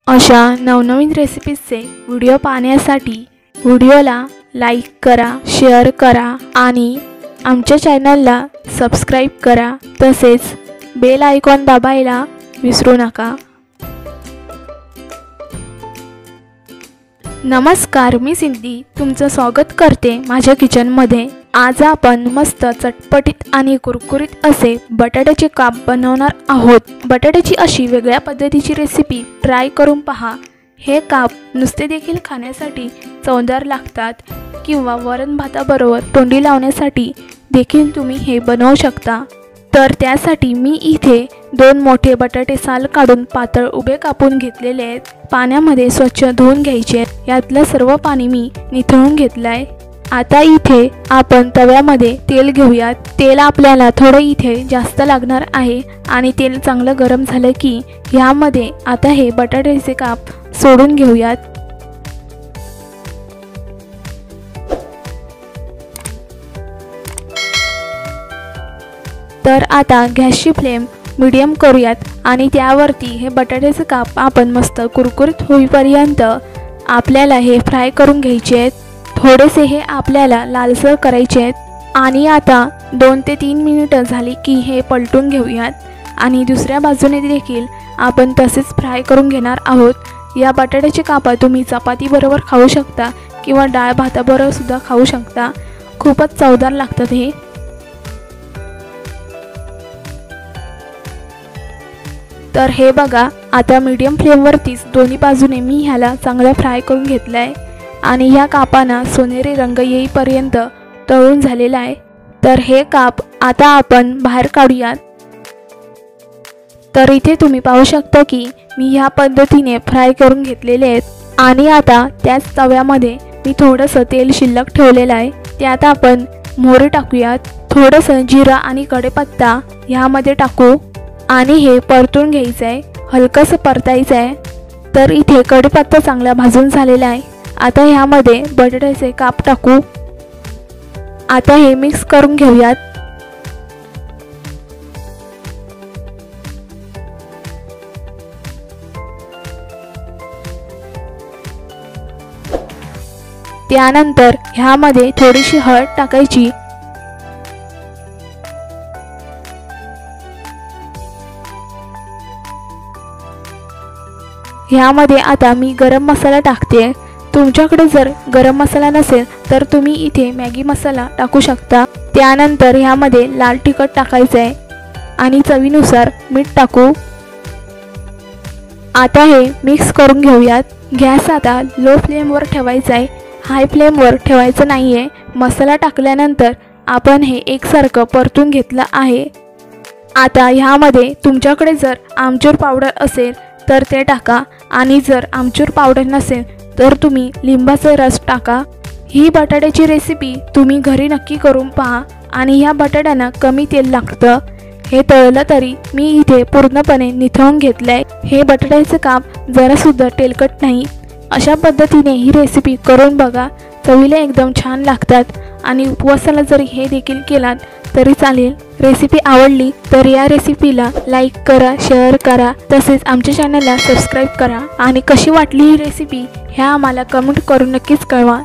अशा नवनवीन रेसिपीजचे व्हिडिओ पाहण्यासाठी व्हिडिओला लाईक करा, शेअर करा आणि आमच्या चॅनलला सबस्क्राईब करा। तसेच बेल आयकॉन दाबायला विसरू नका। नमस्कार, मी सिंधी तुमचं स्वागत करते माझ्या किचनमध्ये। आज आपण मस्त चटपटीत आणि कुरकुरीत असे बटाट्याचे काप बनवणार आहोत। बटाट्याची अशी वेगळ्या पद्धतीची रेसिपी ट्राय करून पहा। हे काप नुसते देखील खाण्यासाठी चवदार लागतात किंवा वरण भाताबरोबर तोंडी लावण्यासाठी देखील तुम्ही हे बनवू शकता। तर त्यासाठी मी इथे 2 मोठे बटाटे साल काढून पातळ उभे कापून घेतलेले आहेत। पाण्यामध्ये स्वच्छ धुवून घ्यायचे। यातलं सर्व पाणी मी निथळून घेतलंय। आता इथे आपण तव्यामध्ये तेल घेऊयात। तेल आपल्याला थोडं इथे जास्त लागणार आहे आणि तेल चांगलं गरम झालं की यामध्ये आता हे बटाट्याचे काप सोडून घेऊयात। तर आता गॅसची फ्लेम मीडियम करूयात आणि त्यावरती हे बटाट्याचे काप आपण मस्त कुरकुरीत होईपर्यंत आपल्याला हे फ्राय करून घ्यायचे आहेत। थोडेसे हे आपल्याला लालसर करायचे आहेत आणि आता 2 ते 3 मिनिटं झाली की हे पलटून घेऊयात आणि दुसऱ्या बाजूने देखील आपण तसेच फ्राय करून घेणार आहोत। या बटाट्याचे काप तुम्ही चपाती बरोबर खाऊ शकता किंवा डाळ भाताबरोबर सुद्धा खाऊ शकता। खूपच चवदार लागतात हे। तर हे बघा, आता मीडियम फ्लेमवरतीच दोन्ही बाजूने मी ह्याला चांगलं फ्राय करून घेतलंय आणि ह्या कापांना सोनेरी रंग येईपर्यंत तळून झालेला आहे। तर हे काप आता आपण बाहेर काढूयात। तर इथे तुम्ही पाहू शकता की मी ह्या पद्धतीने फ्राय करून घेतलेले आहेत आणि आता त्याच तव्यामध्ये मी थोडंसं तेल शिल्लक ठेवलेलं आहे। त्यात आपण मोहरी टाकूयात, थोडंसं जिरा आणि कढीपत्ता ह्यामध्ये टाकू आणि हे परतून घ्यायचं आहे, हलकंसं परतायचं आहे। तर इथे कढीपत्ता चांगला भाजून झालेला आहे। आता ह्यामध्ये बटाट्याचे काप टाकू। आता हे मिक्स करून घेऊयात। त्यानंतर ह्यामध्ये थोडीशी हळद टाकायची। ह्यामध्ये आता मी गरम मसाला टाकते। तुमच्याकडे जर गरम मसाला नसेल तर तुम्ही इथे मॅगी मसाला टाकू शकता। त्यानंतर ह्यामध्ये लाल तिखट टाकायचं आहे आणि चवीनुसार मीठ टाकू। आता हे मिक्स करून घेऊयात। गॅस आता लो फ्लेमवर ठेवायचा आहे, हाय फ्लेमवर ठेवायचं नाही आहे। मसाला टाकल्यानंतर आपण हे एकसारखं परतून घेतलं आहे। आता ह्यामध्ये तुमच्याकडे जर आमचूर पावडर असेल तर ते टाका आणि जर आमचूर पावडर नसेल तर तुम्ही लिंबाचा रस टाका। ही बटाट्याची रेसिपी तुम्ही घरी नक्की करून पहा आणि ह्या बटाट्यांना कमी तेल लागतं। हे तळलं तरी मी इथे पूर्णपणे निथळून घेतलंय। हे बटाट्याचे काप जरासुद्धा तेलकट नाही। अशा पद्धतीने ही रेसिपी करून बघा, चवीला एकदम छान लागतात आणि उपवासाला जरी हे देखील केलात तरी चालेल। रेसिपी आवडली तर या रेसिपीला लाईक करा, शेअर करा, तसेच आमच्या चॅनलला सबस्क्राईब करा आणि कशी वाटली ही रेसिपी ह्या आम्हाला कमेंट करून नक्कीच कळवा।